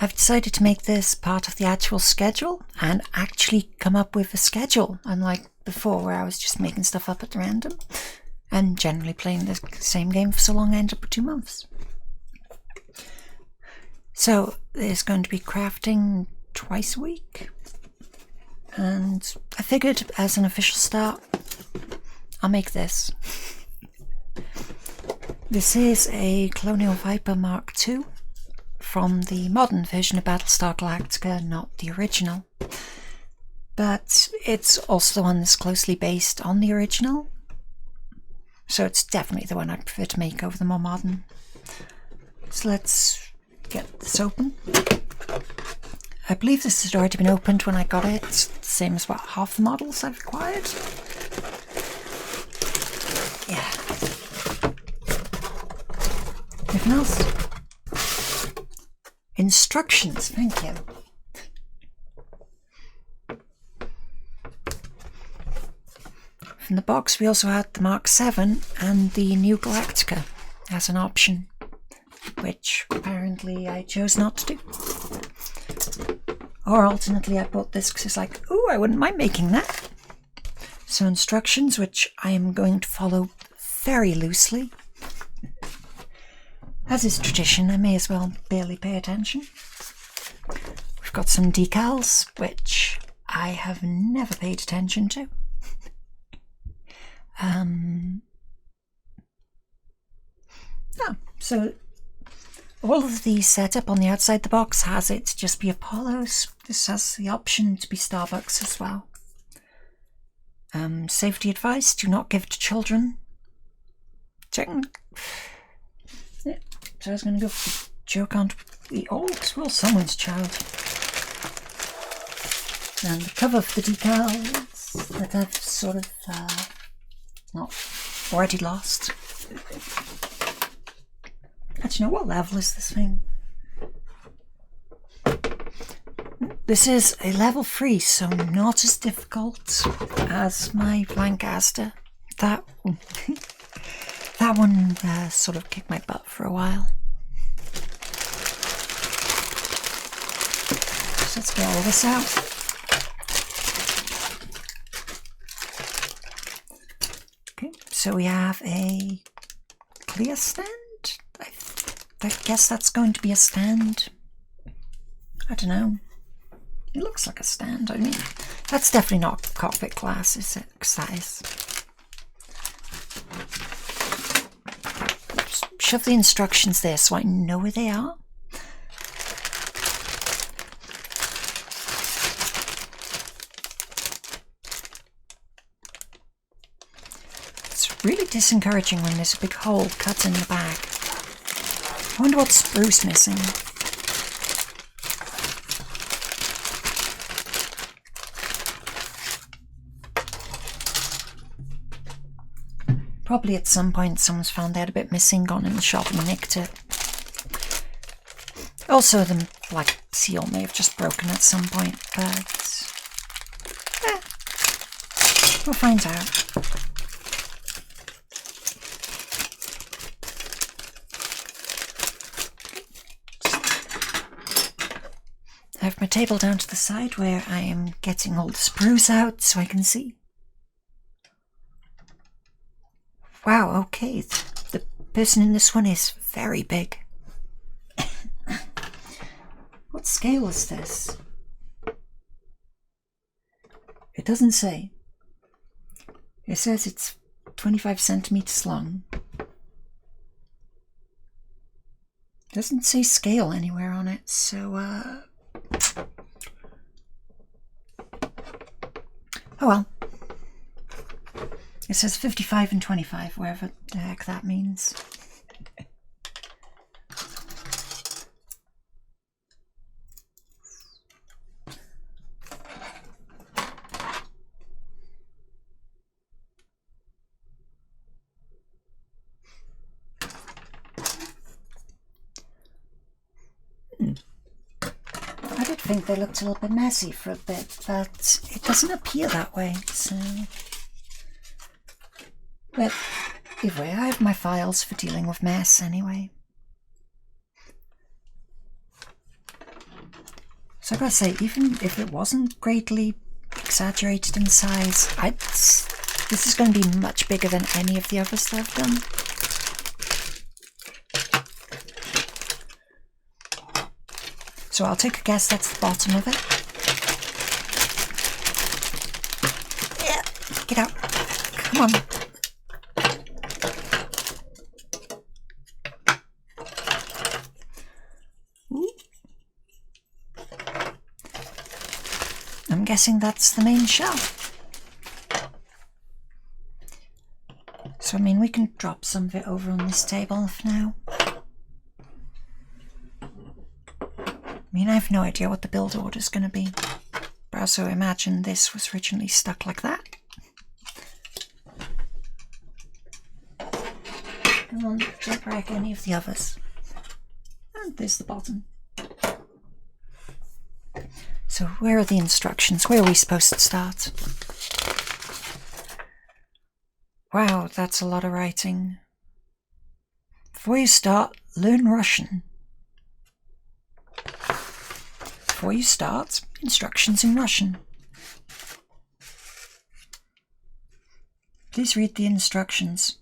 I've decided to make this part of the actual schedule and actually come up with a schedule, unlike before where I was just making stuff up at random and generally playing the same game for so long I ended up with 2 months. So there's going to be crafting twice a week, and I figured as an official start I'll make this. This is a Colonial Viper Mark II from the modern version of Battlestar Galactica, not the original. But it's also the one that's closely based on the original, so it's definitely the one I prefer to make over the more modern. So let's get this open. I believe this had already been opened when I got it. It's the same as what half the models I've acquired. Yeah. Anything else? Instructions, thank you. From the box we also had the Mark VII and the New Galactica as an option, which apparently I chose not to do. Or alternately I bought this because it's like, ooh, I wouldn't mind making that. So instructions, which I am going to follow very loosely. As is tradition, I may as well barely pay attention. We've got some decals, which I have never paid attention to. So all of the setup on the outside the box has it to just be Apollos. This has the option to be Starbucks as well. Safety advice, do not give to children. Checking. Yeah, so I was going to go for the joke on the old, well, someone's child. And the cover for the decals that I've sort of not already lost. Actually, no, what level is this thing? This is a level 3, so not as difficult as my Lancaster. That one sort of kicked my butt for a while. So let's get all this out. Okay, so we have a clear stand. I guess that's going to be a stand. I don't know. It looks like a stand. I mean, that's definitely not cockpit class, is it? Size. Just shove the instructions there so I know where they are. It's really disencouraging when there's a big hole cut in the back. I wonder what sprue's missing. Probably at some point someone's found they had a bit missing, gone in the shop and nicked it. Also, the black seal may have just broken at some point, but we'll find out. I have my table down to the side where I am getting all the sprues out so I can see. Wow, okay, the person in this one is very big. What scale is this? It doesn't say. It says it's 25 centimeters long. It doesn't say scale anywhere on it, so oh well. It says 55 and 25, wherever the heck that means. I did think they looked a little bit messy for a bit, but it doesn't appear that way, so... But either way, I have my files for dealing with mess anyway. So I gotta say, even if it wasn't greatly exaggerated in size, this is going to be much bigger than any of the others that I've done. So I'll take a guess that's the bottom of it. Yeah, get out. Come on. Ooh. I'm guessing that's the main shell. So, I mean, we can drop some of it over on this table for now. I mean, I have no idea what the build order is going to be, but I also imagine this was originally stuck like that. Come on, don't wreck any of the others. And there's the bottom. So where are the instructions? Where are we supposed to start? Wow, that's a lot of writing. Before you start, learn Russian. Before you start, instructions in Russian. Please read the instructions.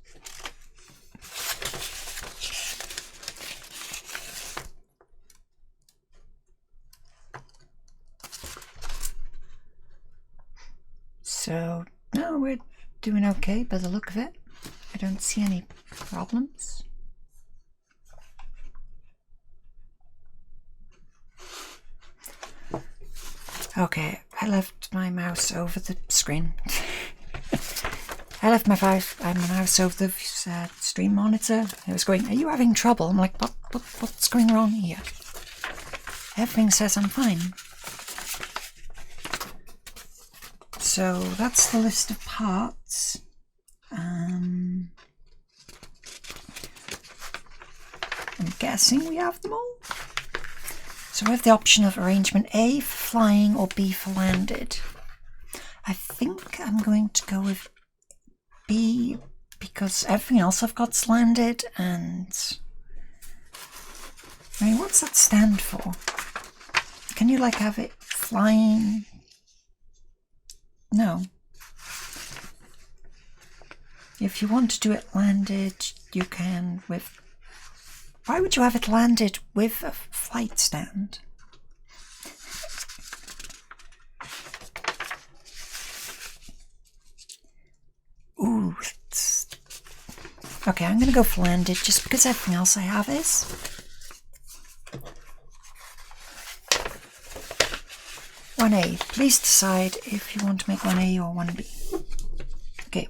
So, no, we're doing okay by the look of it. I don't see any problems. Okay, I left my mouse over the screen. I left my mouse over the stream monitor. It was going, "Are you having trouble?" I'm like, what's going wrong here? Everything says I'm fine. So that's the list of parts. I'm guessing we have them all. So we have the option of arrangement A for flying or B for landed. I think I'm going to go with B because everything else I've got's landed, and I mean, what's that stand for? Can you like have it flying? No. If you want to do it landed, you can with... Why would you have it landed with a flight stand? Ooh. Okay, I'm going to go for landed just because everything else I have is. One A. Please decide if you want to make 1A or 1B. Okay.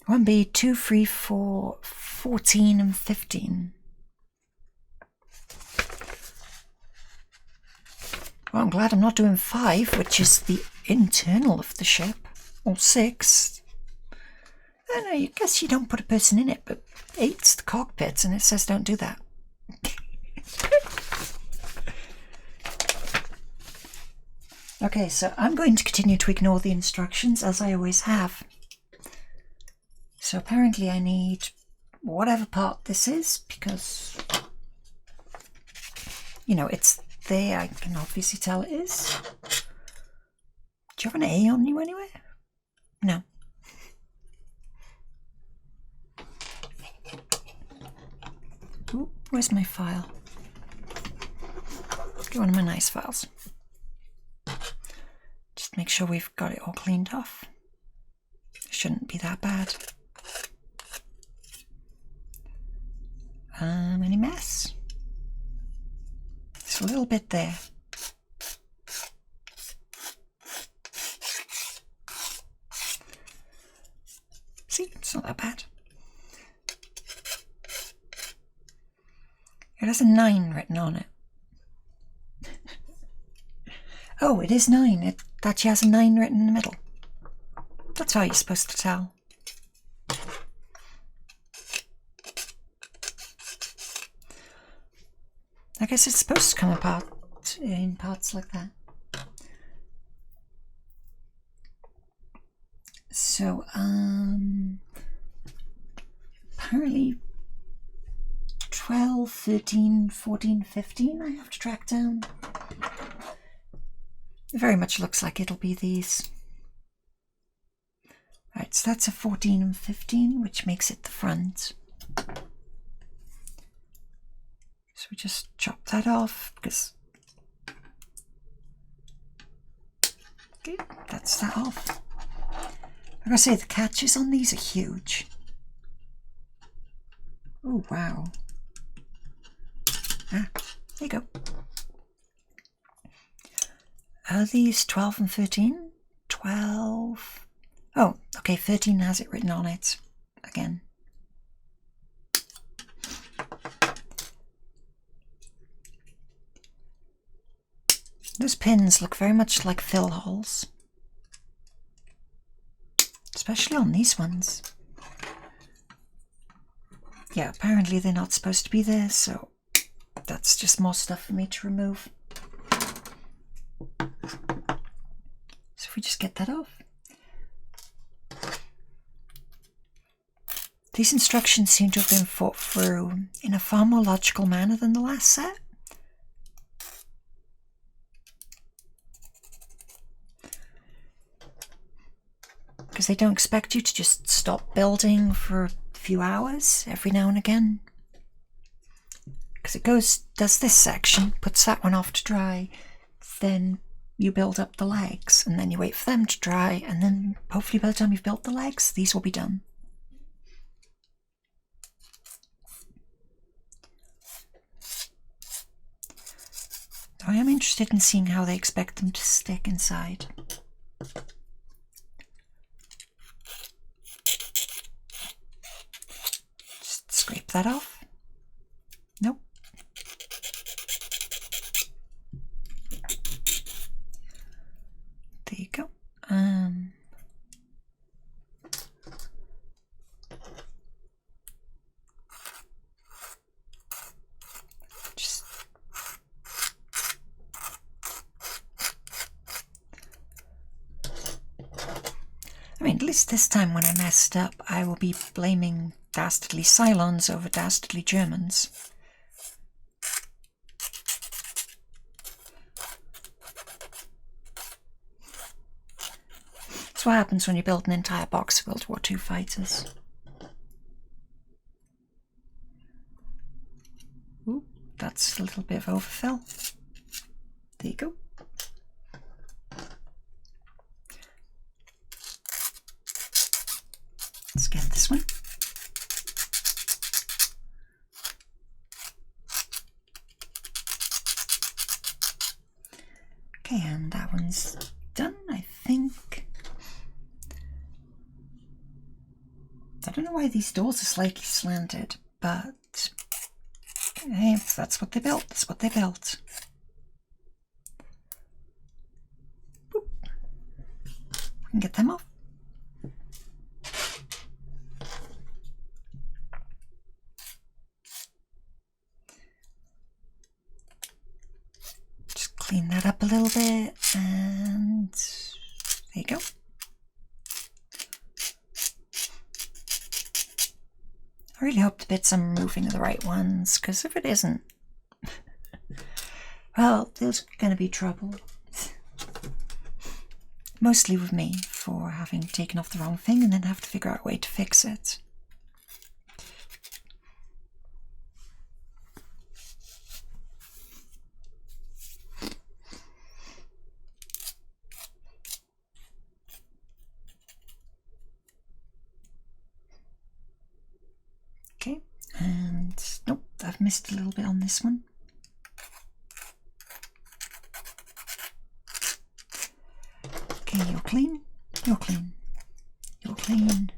1B, 2, 3, 4, 14 and 15. Well, I'm glad I'm not doing 5, which is the internal of the ship. Or 6. I know, I guess you don't put a person in it, but 8's the cockpit, and it says don't do that. Okay, so I'm going to continue to ignore the instructions, as I always have. So apparently I need whatever part this is, because, you know, it's there, I can obviously tell it is. Do you have an A on you anywhere? No. Ooh, where's my file? Get one of my nice files. Just make sure we've got it all cleaned off. It shouldn't be that bad. Any mess? There's a little bit there. See, it's not that bad. It has a 9 written on it. Oh, it is 9. It actually has a 9 written in the middle. That's how you're supposed to tell. I guess it's supposed to come apart in parts like that. So, apparently 12, 13, 14, 15 I have to track down. It very much looks like it'll be these. Right, so that's a 14 and 15, which makes it the front. So we just chop that off because... Okay, that's that off. I gotta say, the catches on these are huge. Oh, wow. Ah, there you go. Are these 12 and 13? 12... Oh, okay, 13 has it written on it again. Those pins look very much like fill holes, especially on these ones. Yeah, apparently they're not supposed to be there, so that's just more stuff for me to remove. So if we just get that off. These instructions seem to have been thought through in a far more logical manner than the last set. Because they don't expect you to just stop building for a few hours every now and again. Because it does this section, puts that one off to dry, then you build up the legs, and then you wait for them to dry, and then hopefully by the time you've built the legs, these will be done. I am interested in seeing how they expect them to stick inside. Just scrape that off. Nope. There you go. I mean, at least this time when I messed up, I will be blaming dastardly Cylons over dastardly Germans. That's what happens when you build an entire box of World War II fighters. Ooh, that's a little bit of overfill. There you go. Let's get this one. Okay, and that one's done, I think. I don't know why these doors are slightly slanted, but hey, that's what they built. That's what they built. Boop. We can get them off. Just clean that up a little bit, and there you go. I really hope the bits I'm removing are the right ones, because if it isn't, well, there's going to be trouble. Mostly with me, for having taken off the wrong thing and then have to figure out a way to fix it. Okay, and nope, I've missed a little bit on this one. Okay, you're clean, you're clean, you're clean.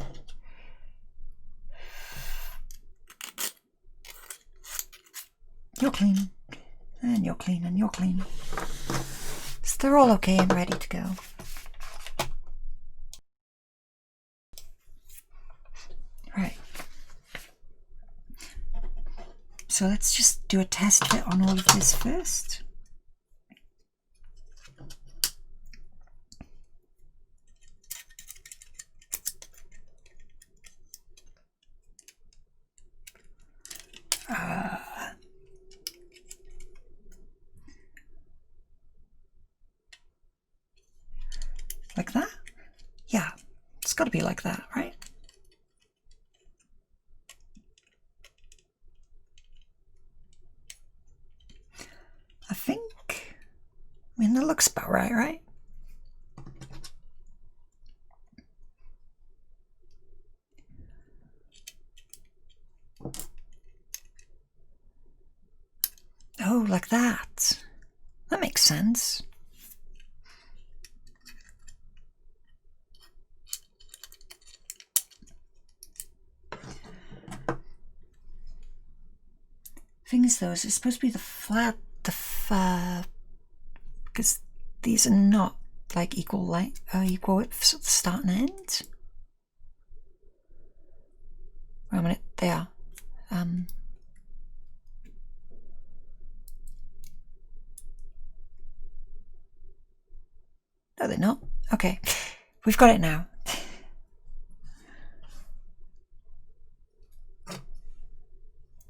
You're clean, and you're clean, and you're clean. So they're all okay and ready to go. Right. So let's just do a test fit on all of this first. Like that? Yeah, it's got to be like that, right? I think, I mean, that looks about right, right? Oh, like that. That makes sense. Thing is, though, is it supposed to be the flat, because these are not like equal widths at the start and end. Wait a minute, they are. No, they're not. Okay, we've got it now.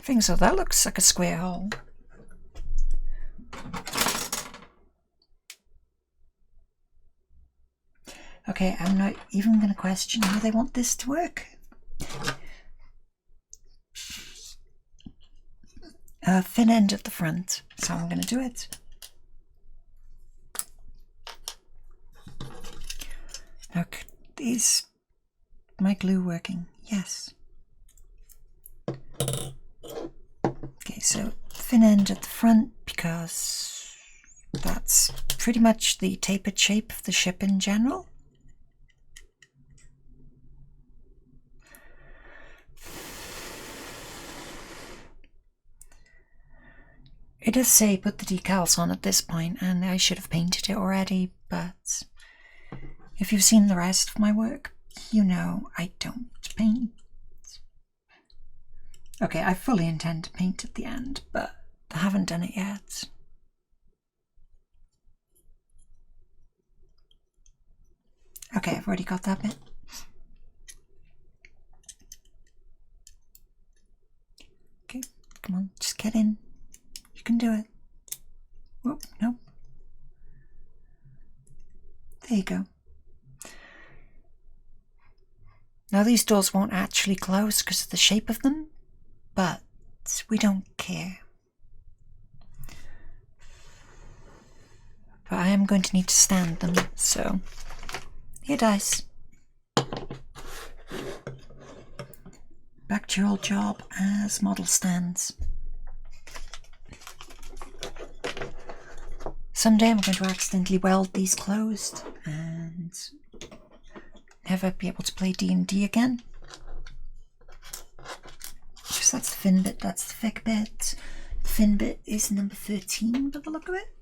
Thing so that looks like a square hole. Okay, I'm not even going to question how they want this to work. Thin end at the front, so I'm going to do it. Look, is my glue working? Yes. Okay, so thin end at the front because that's pretty much the tapered shape of the ship in general. It does say put the decals on at this point, and I should have painted it already, but if you've seen the rest of my work, you know I don't paint. Okay, I fully intend to paint at the end, but I haven't done it yet. Okay, I've already got that bit. Okay, come on, just get in. You can do it. Whoop, nope. There you go. Now these doors won't actually close because of the shape of them, but we don't care. But I am going to need to stand them, so here, dice. Back to your old job as model stands. Someday I'm going to accidentally weld these closed and never be able to play D&D again. Because that's the thin bit, that's the thick bit. The thin bit is number 13 by the look of it.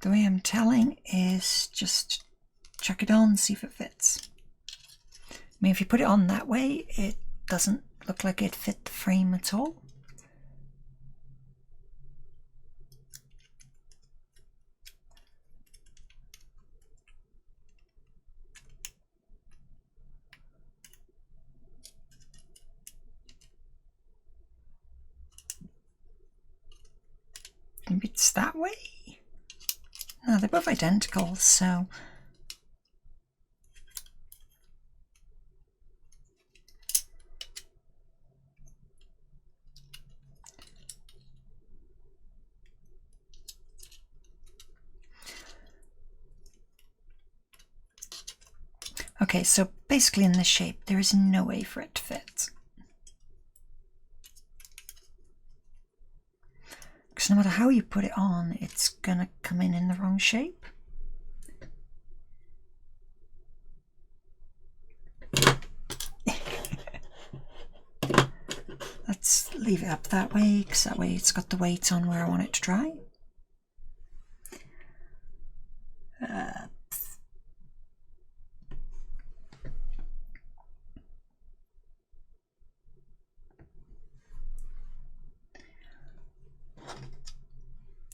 The way I'm telling is just chuck it on and see if it fits. I mean, if you put it on that way, it doesn't look like it fit the frame at all. Maybe it's that way? No, they're both identical, so... Okay, so basically in this shape, there is no way for it to fit. Because no matter how you put it on, it's gonna come in the wrong shape. Let's leave it up that way, because that way it's got the weight on where I want it to dry.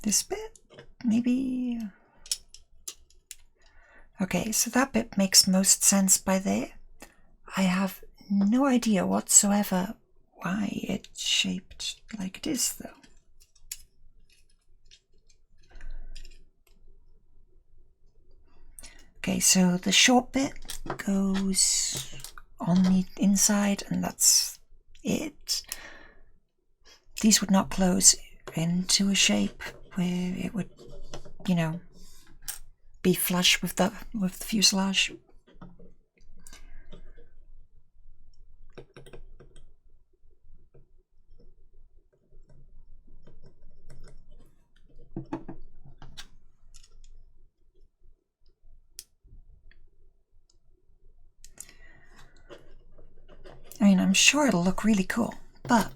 This bit, maybe... Okay, so that bit makes most sense by there. I have no idea whatsoever why it's shaped like it is, though. Okay, so the short bit goes on the inside, and that's it. These would not close into a shape where it would, you know, be flush with the fuselage. I mean, I'm sure it'll look really cool, but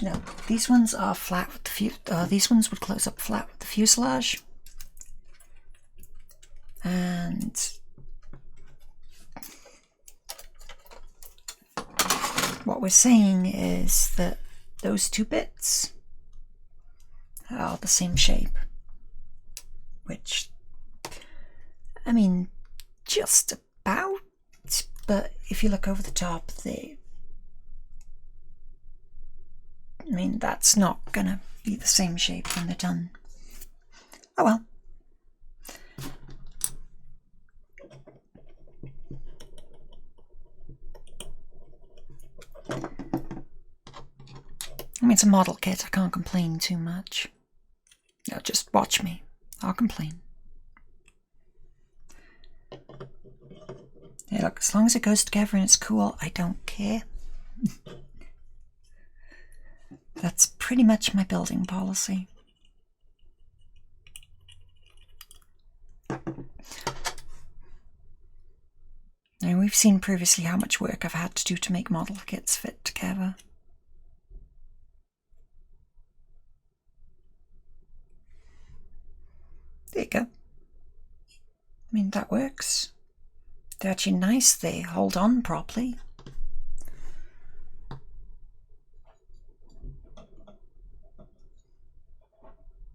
no, these ones are flat with the these ones would close up flat with the fuselage, and what we're saying is that those two bits are the same shape, which, I mean, just about, but if you look over the top, I mean, that's not gonna be the same shape when they're done. Oh well. I mean, it's a model kit, I can't complain too much. No, just watch me. I'll complain. Hey, look, as long as it goes together and it's cool, I don't care. That's pretty much my building policy. Now, we've seen previously how much work I've had to do to make model kits fit together. There you go. I mean, that works. They're actually nice, they hold on properly.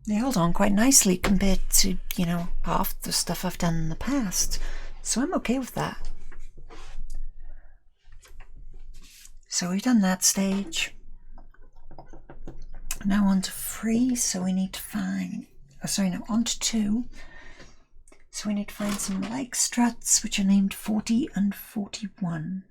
They hold on quite nicely compared to, you know, half the stuff I've done in the past. So I'm okay with that. So we've done that stage. Now on to 3, so we need to find... Oh, sorry, no, on to 2. So we need to find some leg struts, which are named 40 and 41.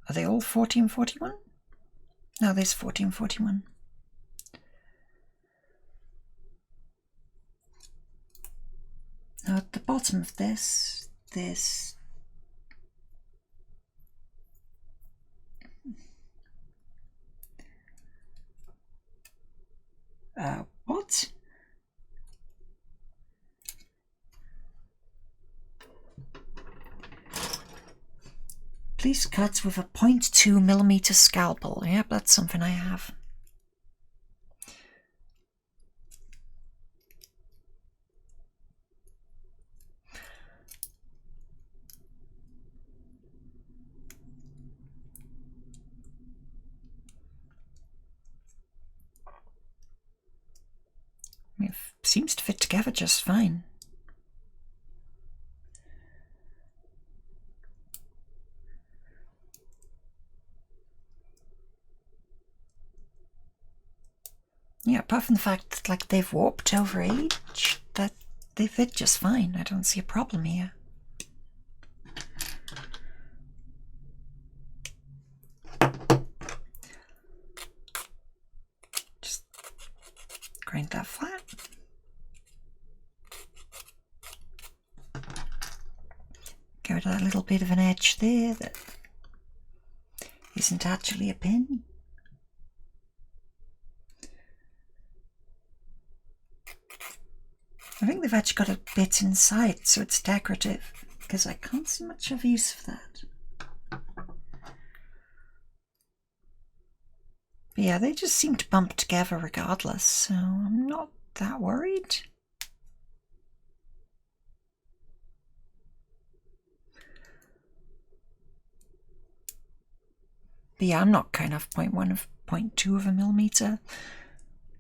Are they all 40 and 41? No, there's 40 and 41. Now at the bottom of this, there's what? Please cut with a 0.2mm scalpel. Yep, that's something I have. It seems to fit together just fine. Yeah, apart from the fact that, like, they've warped over age, that they fit just fine. I don't see a problem here. Just grind that flat. Get rid of that little bit of an edge there that isn't actually a pin. I think they've actually got a bit inside, so it's decorative, because I can't see much of use for that. But yeah, they just seem to bump together regardless, so I'm not that worried. But yeah, I'm not cutting off 0.1 of 0.2 of a millimeter,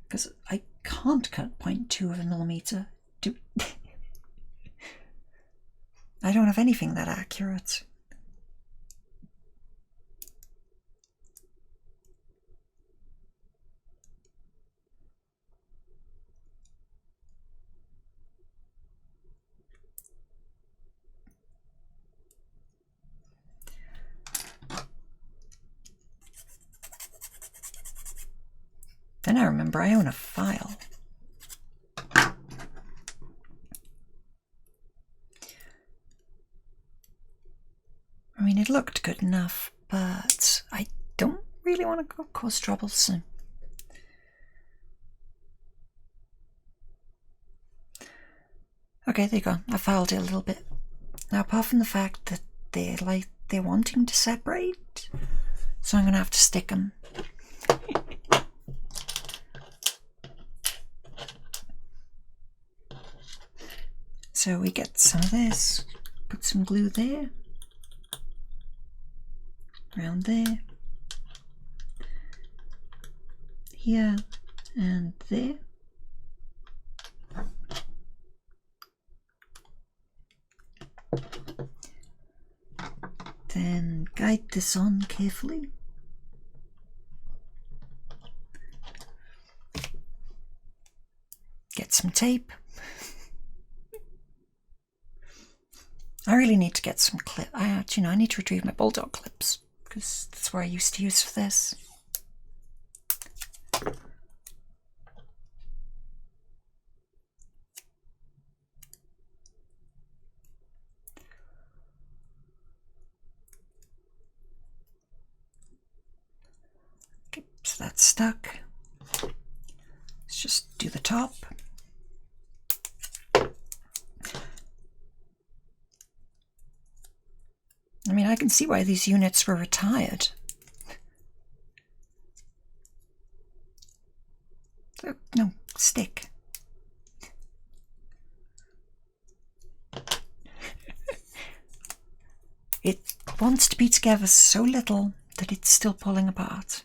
because I can't cut 0.2 of a millimeter. I don't have anything that accurate. Then I remember I own a file. I mean, it looked good enough, but I don't really want to cause trouble soon. Okay, there you go. I filed it a little bit. Now, apart from the fact that they're wanting to separate, so I'm going to have to stick them. So we get some of this, put some glue there, around there, here, and there. Then guide this on carefully. Get some tape. I really need to get some clip. I need to retrieve my bulldog clips, because that's what I used to use for this. Okay, so that's stuck. Let's just do the top. I mean, I can see why these units were retired. Oh, no, stick. It wants to be together so little that it's still pulling apart.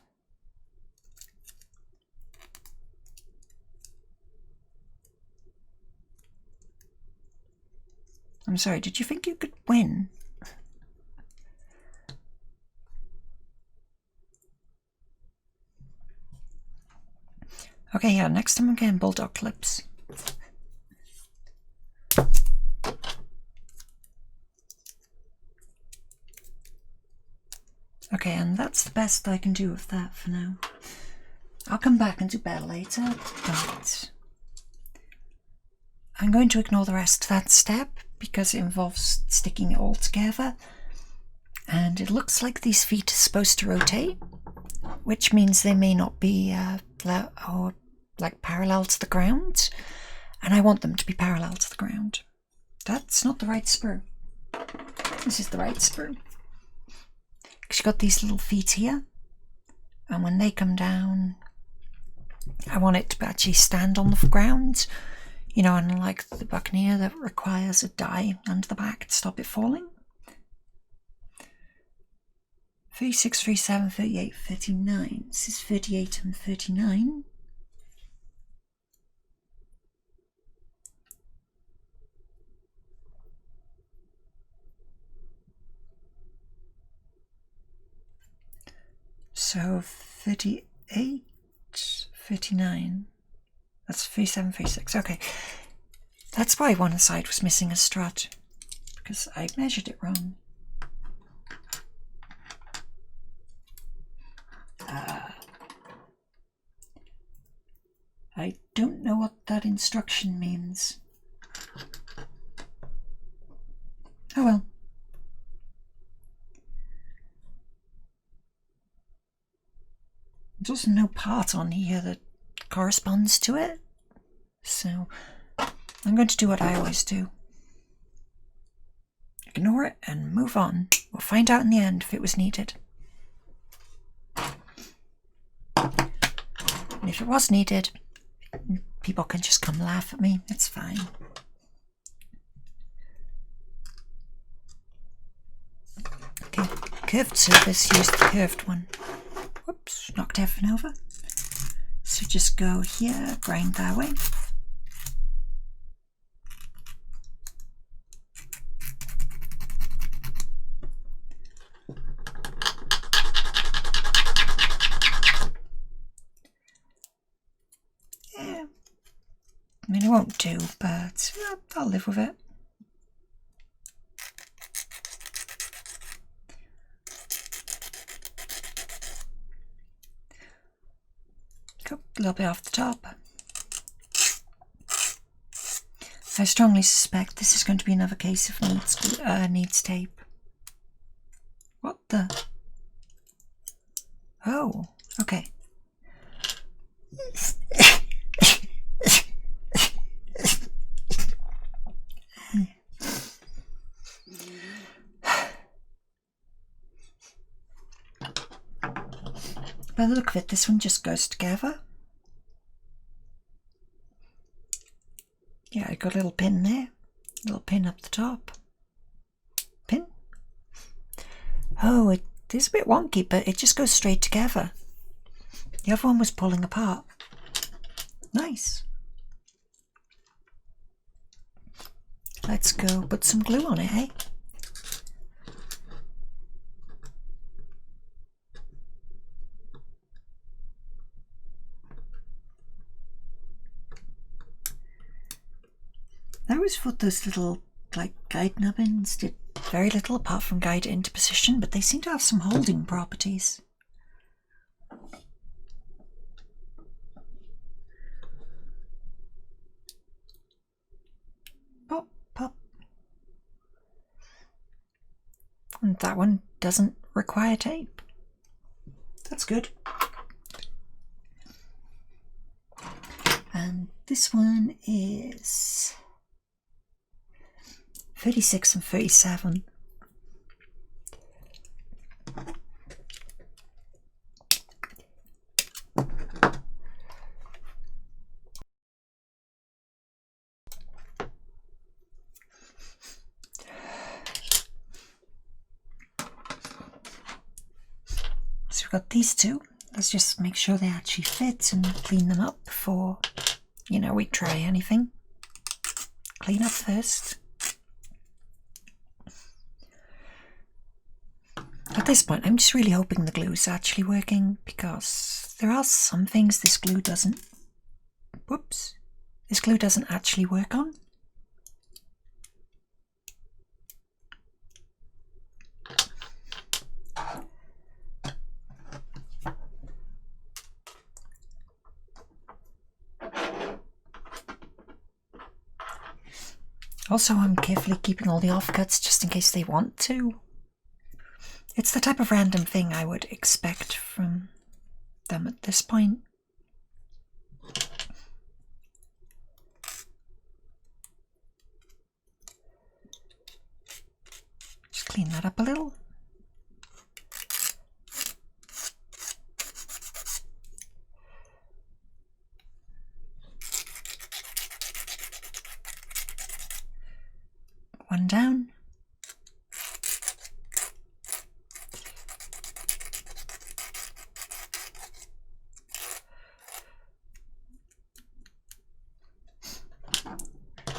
I'm sorry, did you think you could win? Okay, yeah, next time I'm getting bulldog clips. Okay, and that's the best I can do with that for now. I'll come back and do better later, but I'm going to ignore the rest of that step because it involves sticking it all together. And it looks like these feet are supposed to rotate, which means they may not be like parallel to the ground, and I want them to be parallel to the ground. That's not the right sprue. This is the right sprue. Because you've got these little feet here, and when they come down, I want it to actually stand on the ground, you know, unlike the Buccaneer that requires a die under the back to stop it falling. 36, 37, 38, 39. This is 38 and 39. So 38, 39. That's 37, 36. Okay. That's why one side was missing a strut, because I measured it wrong. I don't know what that instruction means. Oh well. There's no part on here that corresponds to it, so I'm going to do what I always do. Ignore it and move on. We'll find out in the end if it was needed. If it was needed, people can just come laugh at me. It's fine. Okay, curved surface, use the curved one. Whoops, knocked everything over. So just go here, grind that way. Yeah, I mean, it won't do, but I'll live with it. A little bit off the top. I strongly suspect this is going to be another case of needs tape. What the? Oh, okay. By the look of it, this one just goes together. Yeah, I got a little pin there, a little pin up the top. Pin? Oh, it is a bit wonky, but it just goes straight together. The other one was pulling apart. Nice. Let's go put some glue on it, eh? I always thought those little, like, guide nubbins did very little apart from guide it into position, but they seem to have some holding properties. Pop, pop. And that one doesn't require tape. That's good. And this one is 36 and 37. So we've got these two. Let's just make sure they actually fit and clean them up before, you know, we try anything. Clean up first. At this point, I'm just really hoping the glue is actually working, because there are some things this glue doesn't actually work on. Also, I'm carefully keeping all the offcuts just in case they want to. It's the type of random thing I would expect from them at this point. Just clean that up a little. One down.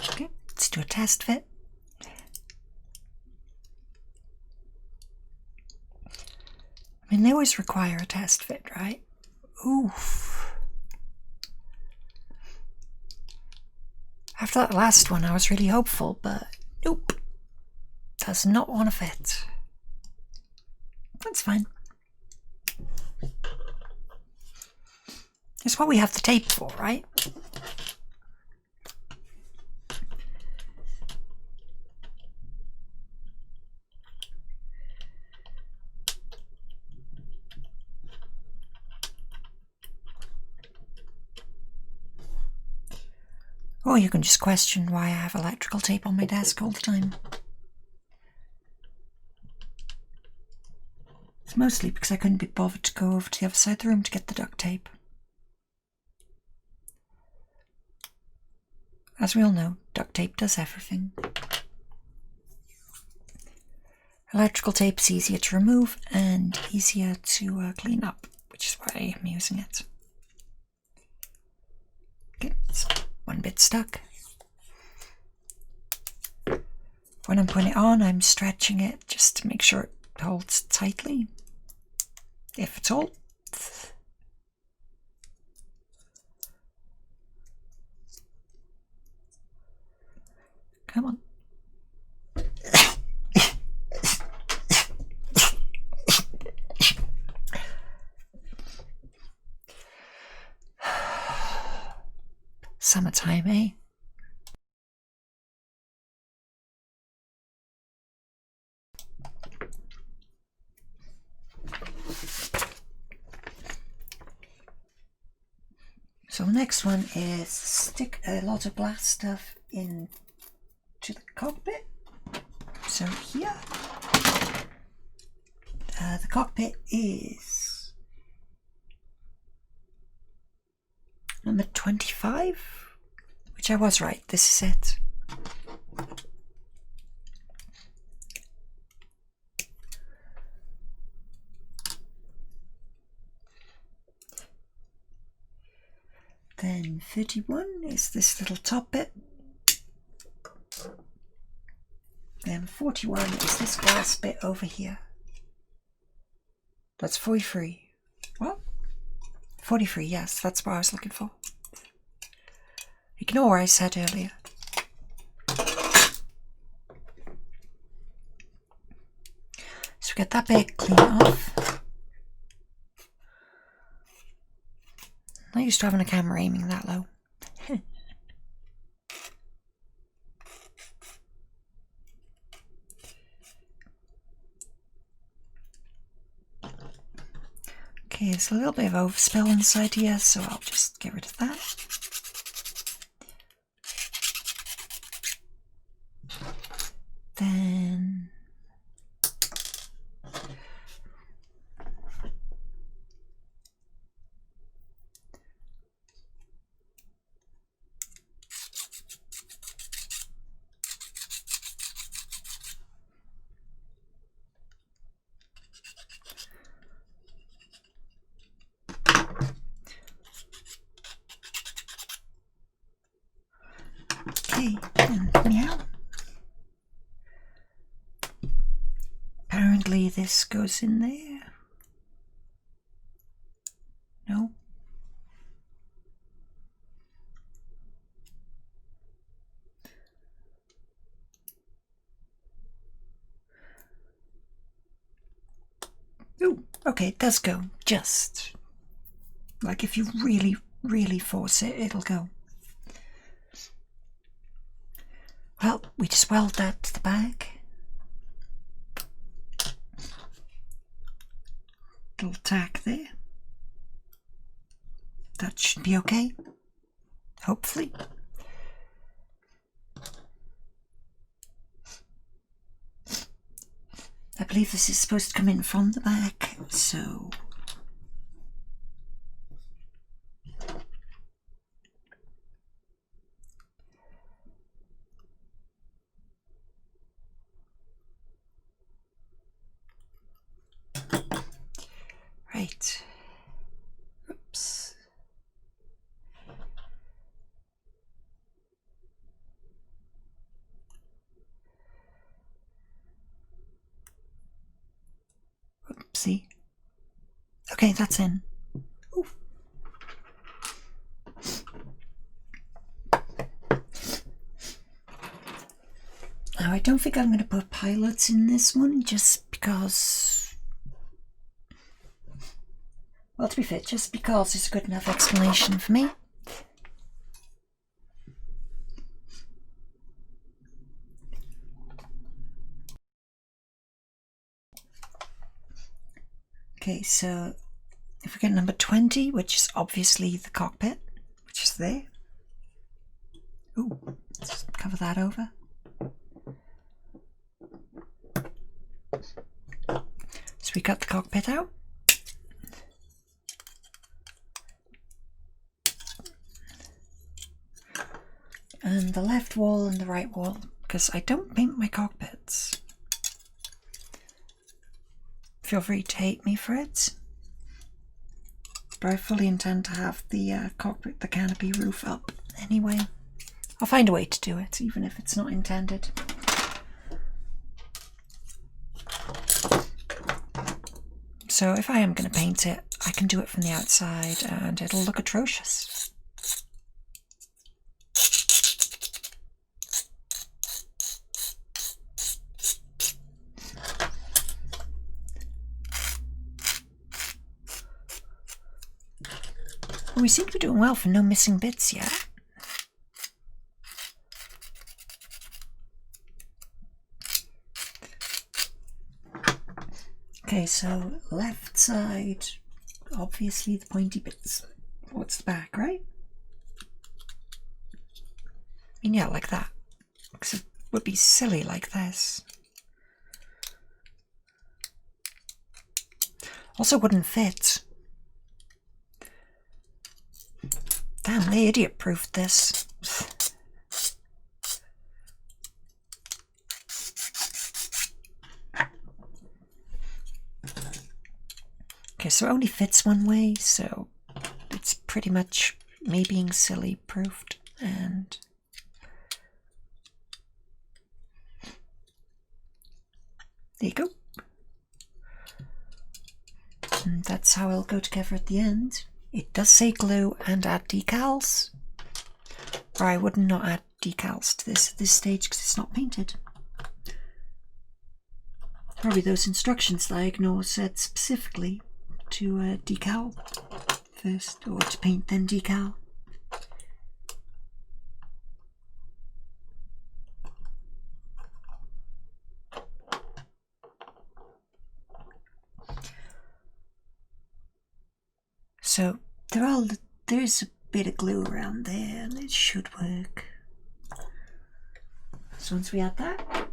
Okay, let's do a test fit. I mean, they always require a test fit, right? Oof. After that last one, I was really hopeful, but nope. Does not want to fit. That's fine. It's what we have the tape for, right? Or you can just question why I have electrical tape on my desk all the time. It's mostly because I couldn't be bothered to go over to the other side of the room to get the duct tape. as we all know, duct tape does everything. Electrical tape is easier to remove and easier to clean up, which is why I'm using it. Okay, it's one bit stuck. When I'm putting it on, I'm stretching it just to make sure it holds tightly, if at all. Come on. Summertime, eh? So the next one is stick a lot of glass stuff into the cockpit. So here, the cockpit is number 25, which I was right, this is it. Then 31 is this little top bit. Then 41 is this glass bit over here. That's 43. What? 43, yes, that's what I was looking for. Ignore what I said earlier. So get that bit clean off. Not used to having a camera aiming that low. Okay, there's a little bit of overspill inside here, so I'll just get rid of that. Then okay, and meow. Apparently this goes in there. No. Ooh, okay, it does go. Just like if you really force it, it'll go. Well, we just weld that to the bag. Little tack there. That should be okay. Hopefully. I believe this is supposed to come in from the back, so right. Oops. Oopsie. Okay, that's in. Ooh. Now, I don't think I'm going to put pilots in this one just because, well, to be fair, just because it's a good enough explanation for me. Okay, so if we get number 20, which is obviously the cockpit, which is there. Ooh, let's cover that over. So we cut the cockpit out. And the left wall and the right wall, because I don't paint my cockpits. Feel free to hate me for it. But I fully intend to have the cockpit, the canopy roof up anyway. I'll find a way to do it, even if it's not intended. So if I am going to paint it, I can do it from the outside and it'll look atrocious. Well, we seem to be doing well for no missing bits yet. Okay, so left side, obviously the pointy bits. What's the back, right? I mean, yeah, like that. Because it would be silly like this. Also wouldn't fit. Damn, they idiot-proofed this. Okay, so it only fits one way, so it's pretty much me being silly-proofed, and there you go. And that's how it'll go together at the end. It does say glue and add decals, or I would not add decals to this at this stage because it's not painted. Probably those instructions that I ignore said specifically to decal first, or to paint then decal. So there's a bit of glue around there and it should work. So once we add that,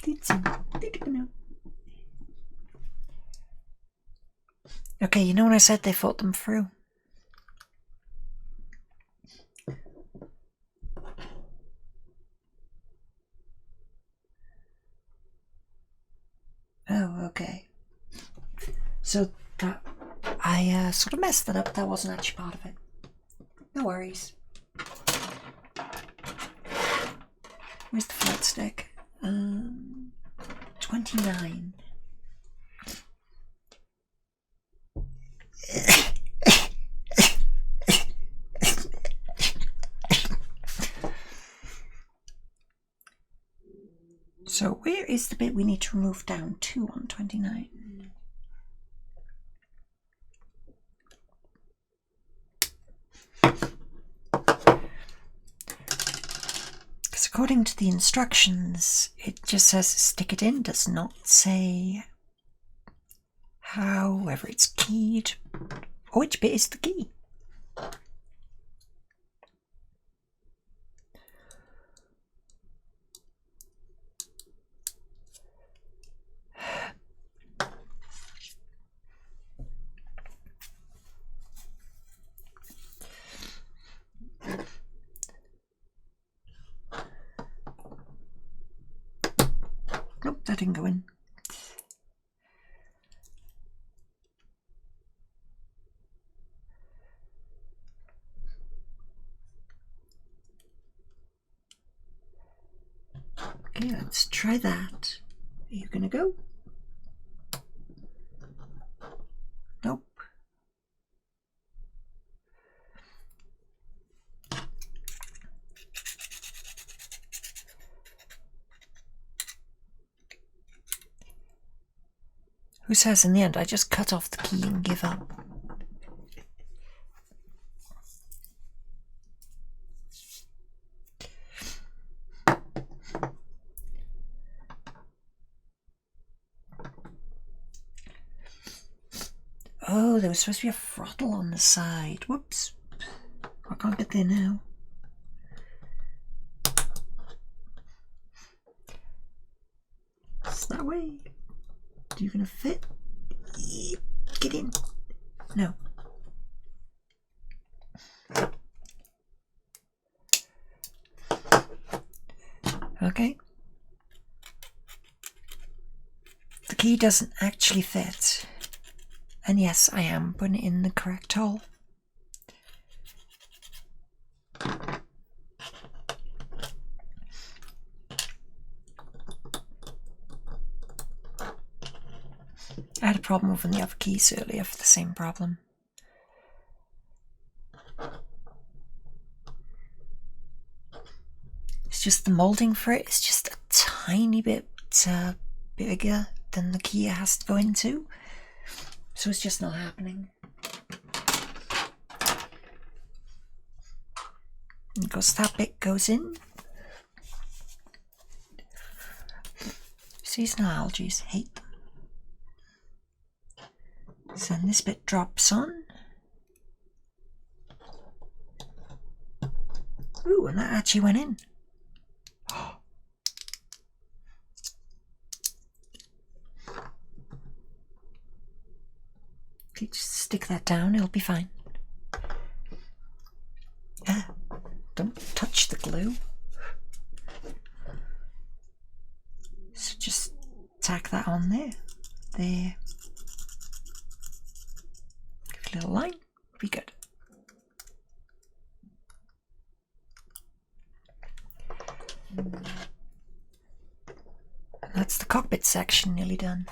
it's in. Okay, you know when I said they thought them through? Oh, okay. So that I sort of messed that up. That wasn't actually part of it. No worries. Where's the flat stick? 29. So where is the bit we need to remove down to on 29? Because according to the instructions, it just says stick it in, does not say how, whether it's keyed, or which bit is the key. Nope, that didn't go in. Okay, let's try that. Are you gonna go? Nope. Who says in the end I just cut off the key and give up? Oh, there was supposed to be a throttle on the side. Whoops. I can't get there now. It's that way. Are you gonna fit? Get in. No. Okay. The key doesn't actually fit. And yes, I am putting it in the correct hole. I had a problem with the other keys earlier for the same problem. It's just the moulding for it is just a tiny bit bigger than the key it has to go into. So it's just not happening. Because that bit goes in. Seasonal algae, hate them. So then this bit drops on. Ooh, and that actually went in. Okay, just stick that down, it'll be fine. Don't touch the glue. So just tack that on there. There. Give it a little line. Be good. And that's the cockpit section nearly done.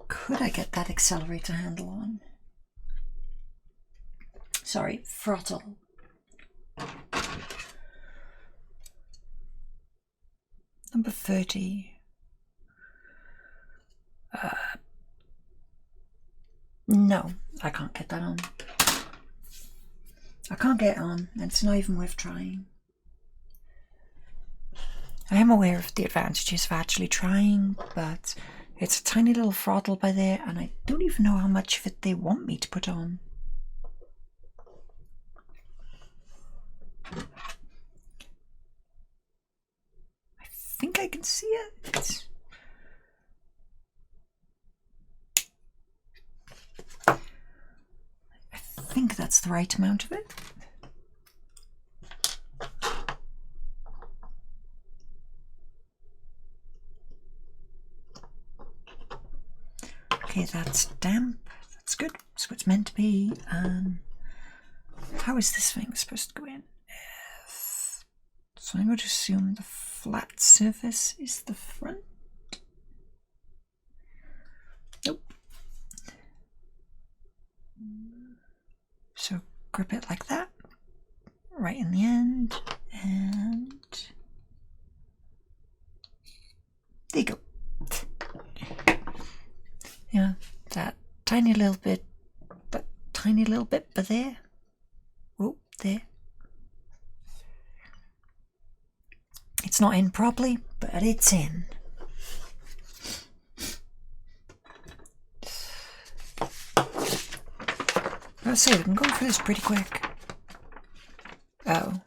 Could I get that accelerator handle on? Sorry, throttle. Number 30. No, I can't get that on. I can't get it on, and it's not even worth trying. I am aware of the advantages of actually trying, but it's a tiny little throttle by there, and I don't even know how much of it they want me to put on. I think I can see it. I think that's the right amount of it. Okay, that's damp. That's good. That's what it's meant to be. How is this thing supposed to go in? So I'm going to assume the flat surface is the front. Nope. So grip it like that, right in the end, and there you go. Yeah, that tiny little bit but there. Oh, there. It's not in properly, but it's in. I'll say we can go through this pretty quick. Oh.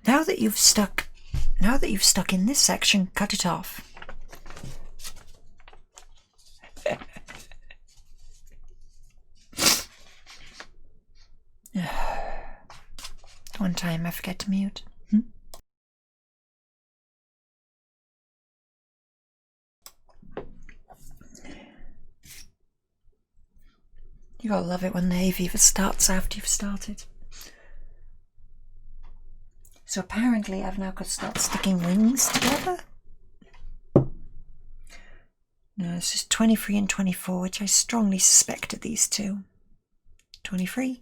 Now that you've stuck in this section, cut it off. One time I forget to mute. You gotta love it when the hay fever starts after you've started. So apparently I've now got to start sticking wings together. No, this is 23 and 24, which I strongly suspect are these two. 23,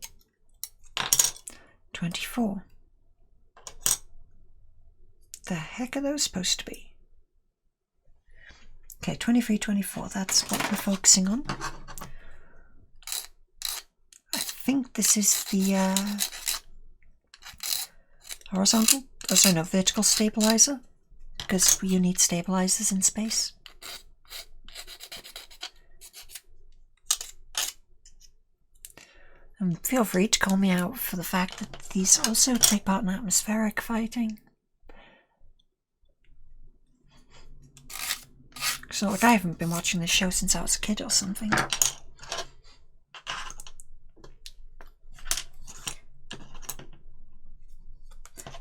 24. The heck are those supposed to be? Okay, 23, 24, that's what we're focusing on. I think this is the horizontal, oh sorry, no, vertical stabilizer, because you need stabilizers in space. And feel free to call me out for the fact that these also take part in atmospheric fighting. So, like, I haven't been watching this show since I was a kid or something.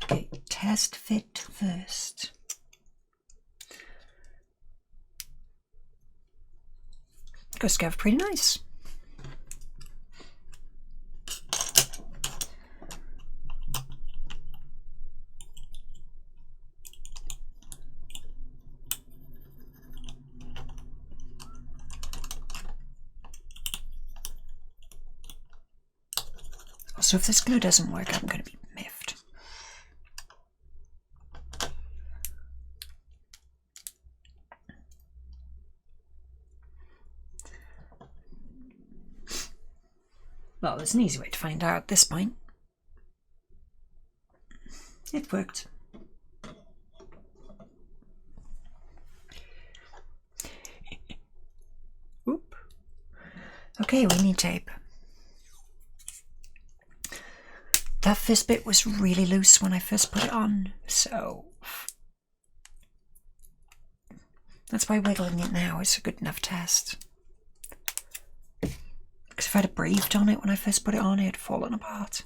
Okay, test fit first. Goes together pretty nice. Also, if this glue doesn't work, I'm going to be miffed. Well, there's an easy way to find out at this point. It worked. Oop. Okay, we need tape. That first bit was really loose when I first put it on, so that's why wiggling it now is a good enough test. Because if I'd have breathed on it when I first put it on, it had fallen apart.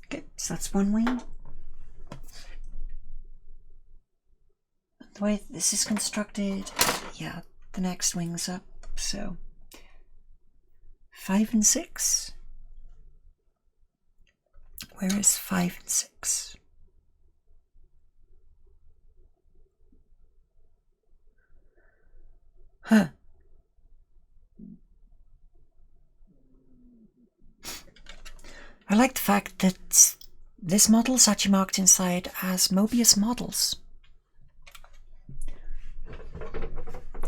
Okay, so that's one wing. The way this is constructed, yeah, the next wing's up, so 5 and 6. Where is 5 and 6? Huh. I like the fact that this model is actually marked inside as Mobius models.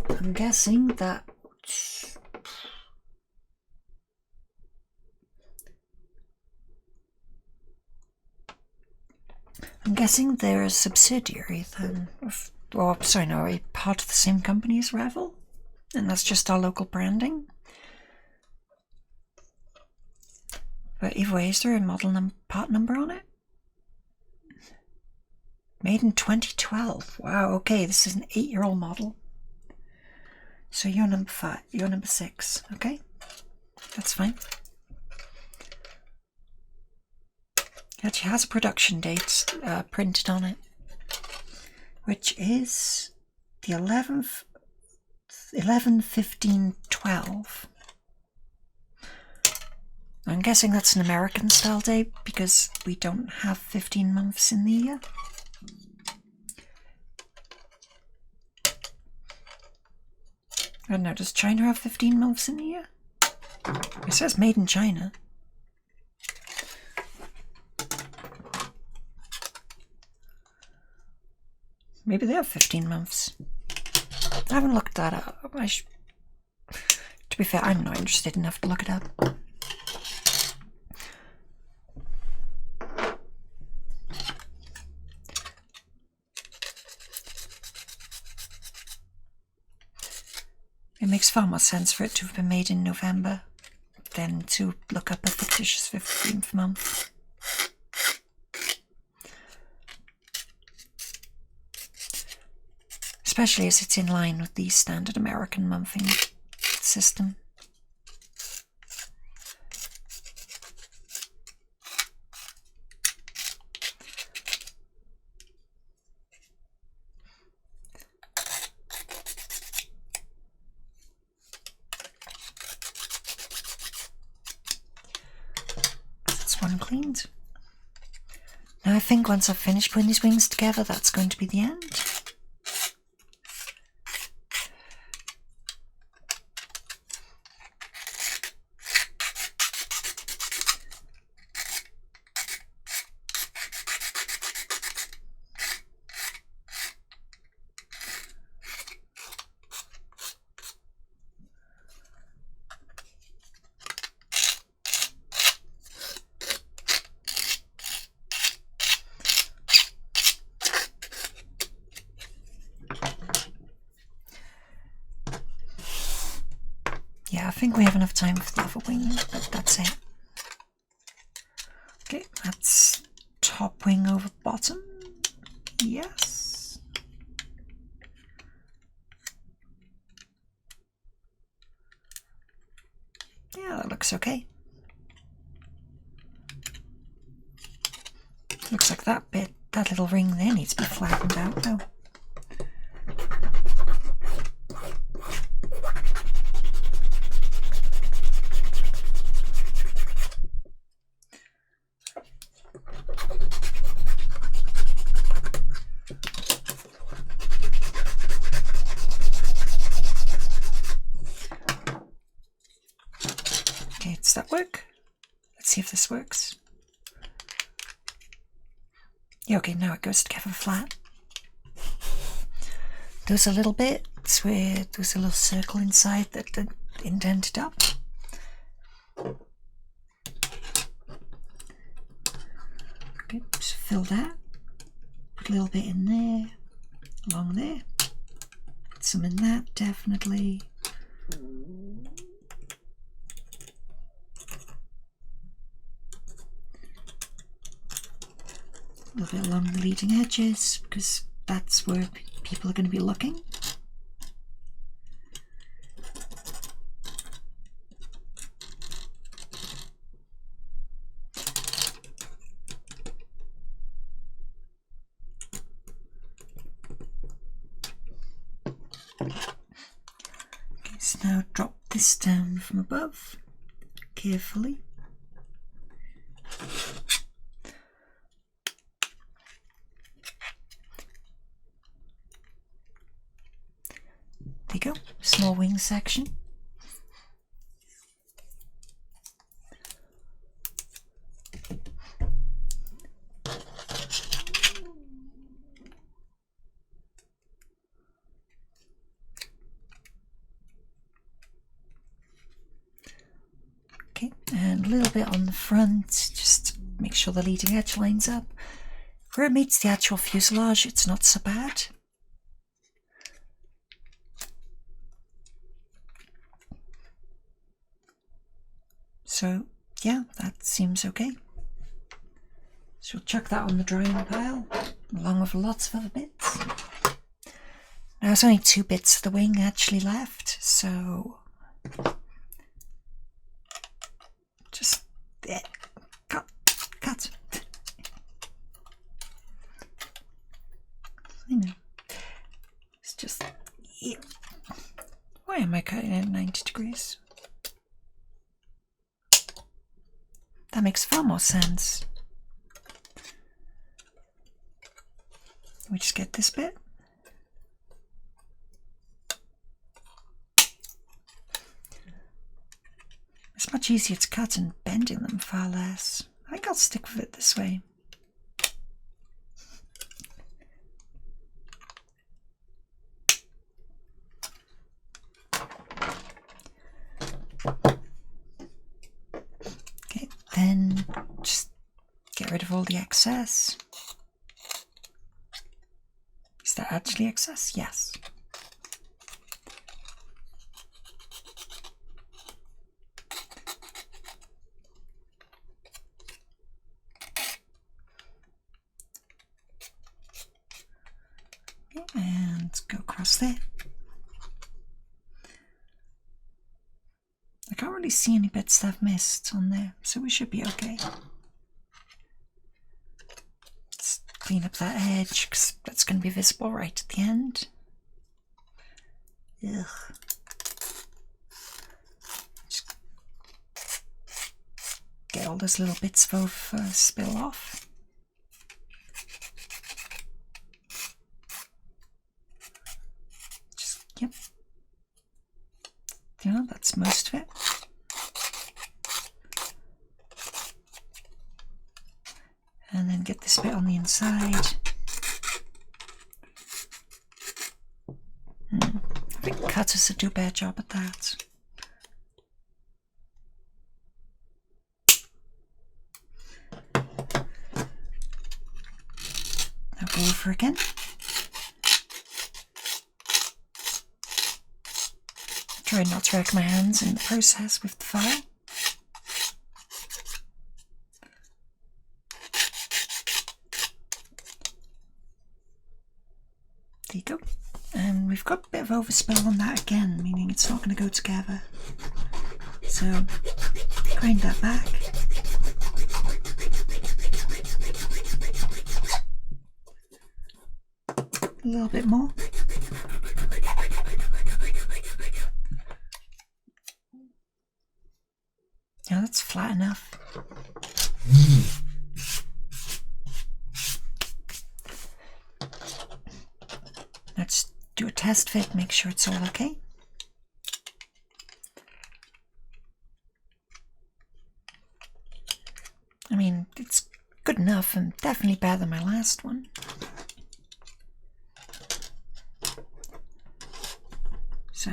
I'm guessing that they're a subsidiary then, or sorry, no, a part of the same company as Revel, and that's just our local branding. But either way, is there a model part number on it? Made in 2012. Wow, okay, this is an 8-year-old model. So you're number 5, you're number 6, okay? That's fine. It actually has a production date printed on it, which is the 11/15/12. I'm guessing that's an American style date because we don't have 15 months in the year. I don't know, does China have 15 months in the year? It says made in China. Maybe they have 15 months. I haven't looked that up. To be fair, I'm not interested enough to look it up. It makes far more sense for it to have been made in November than to look up a fictitious 15th month. Especially as it's in line with the standard American monthing system. That's one cleaned. Now I think once I've finished putting these wings together, that's going to be the end. Yeah, I think we have enough time for the other wing, but that's it. Okay, that's top wing over bottom. Yes. Yeah, that looks okay. Looks like that bit, that little ring there needs to be flattened out though. Okay, does that work? Let's see if this works. Yeah, okay, now it goes together flat. There's a little bit where there's a little circle inside that indented up. Okay, just fill that. Put a little bit in there, along there. Put some in that, definitely. A little bit along the leading edges, because that's where people are going to be looking. Okay, so now drop this down from above, carefully. There you go, small wing section. Okay, and a little bit on the front, just make sure the leading edge lines up. Where it meets the actual fuselage, it's not so bad. So, yeah, that seems okay. So we'll chuck that on the drying pile, along with lots of other bits. Now there's only 2 bits of the wing actually left, so just cut. I know. It's just, yeah. Why am I cutting it at 90 degrees? That makes far more sense. We just get this bit. It's much easier to cut and bending them far less. I think I'll stick with it this way. Okay, then just get rid of all the excess. Is that actually excess? Yes. And go across there. I can't really see any bits that I've missed on there, so we should be okay. Let's clean up that edge, because that's going to be visible right at the end. Ugh. Just get all those little bits both spill off. Yep. Yeah, that's most of it. And then get this bit on the inside. I think cutters do a better job at that. Now go over again. Try not to wreck my hands in the process with the file. There you go. And we've got a bit of overspill on that again, meaning it's not going to go together. So grind that back. A little bit more. Yeah, that's flat enough. Let's do a test fit, make sure it's all okay. I mean, it's good enough and definitely better than my last one. So,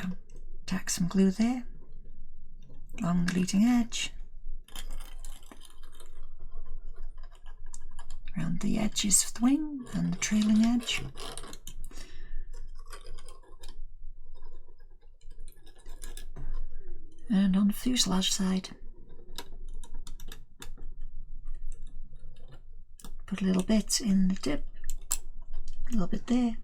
tack some glue there, along the leading edge, around the edges of the wing and the trailing edge. And on the fuselage side. Put a little bit in the dip, a little bit there.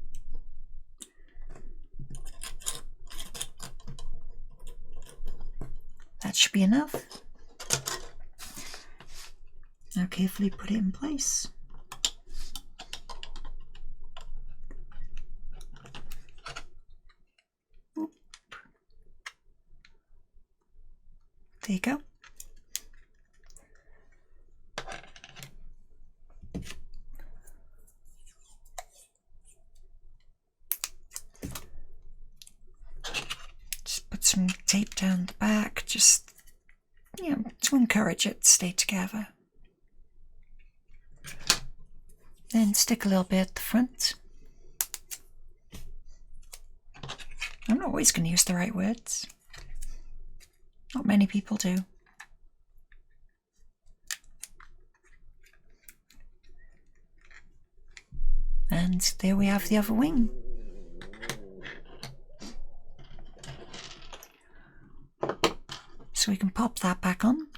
That should be enough. Now carefully put it in place. Oop. There you go. Some tape down the back, just, you know, to encourage it to stay together. Then stick a little bit at the front. I'm not always going to use the right words. Not many people do. And there we have the other wing. So we can pop that back on.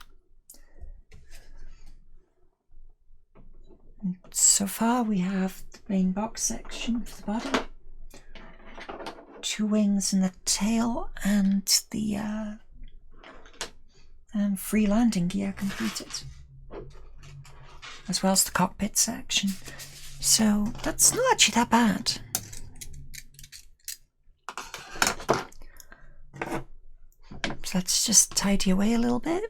And so far we have the main box section for the body, 2 wings and the tail, and the free landing gear completed, as well as the cockpit section. So that's not actually that bad. So let's just tidy away a little bit.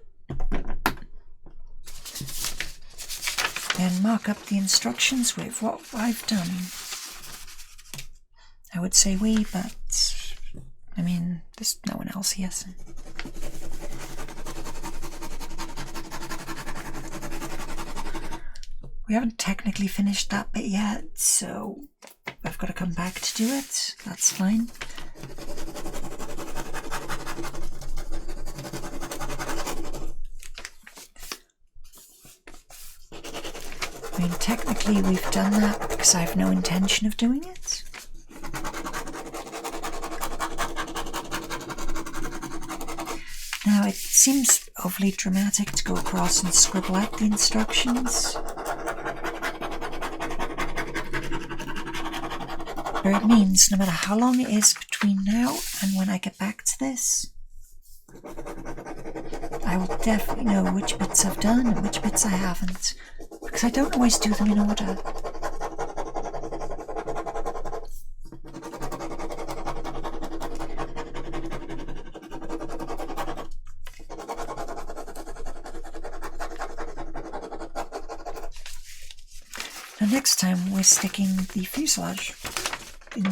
Then mark up the instructions with what I've done. I would say we, but I mean, there's no one else here. So. We haven't technically finished that bit yet, so I've got to come back to do it. That's fine. I mean, technically we've done that because I have no intention of doing it. Now, it seems overly dramatic to go across and scribble out the instructions. But it means no matter how long it is between now and when I get back to this, I will definitely know which bits I've done and which bits I haven't, because I don't always do them in order. Now next time we're sticking the fuselage in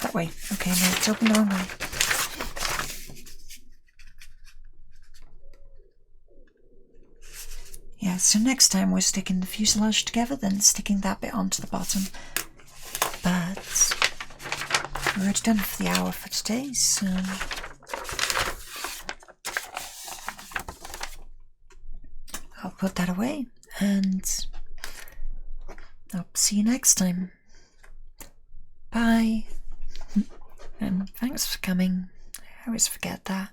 that way. Okay, no, it's open the wrong way. Yeah, so next time we're sticking the fuselage together, then sticking that bit onto the bottom. But we're already done for the hour for today, so I'll put that away and I'll see you next time. Bye. And thanks for coming. I always forget that.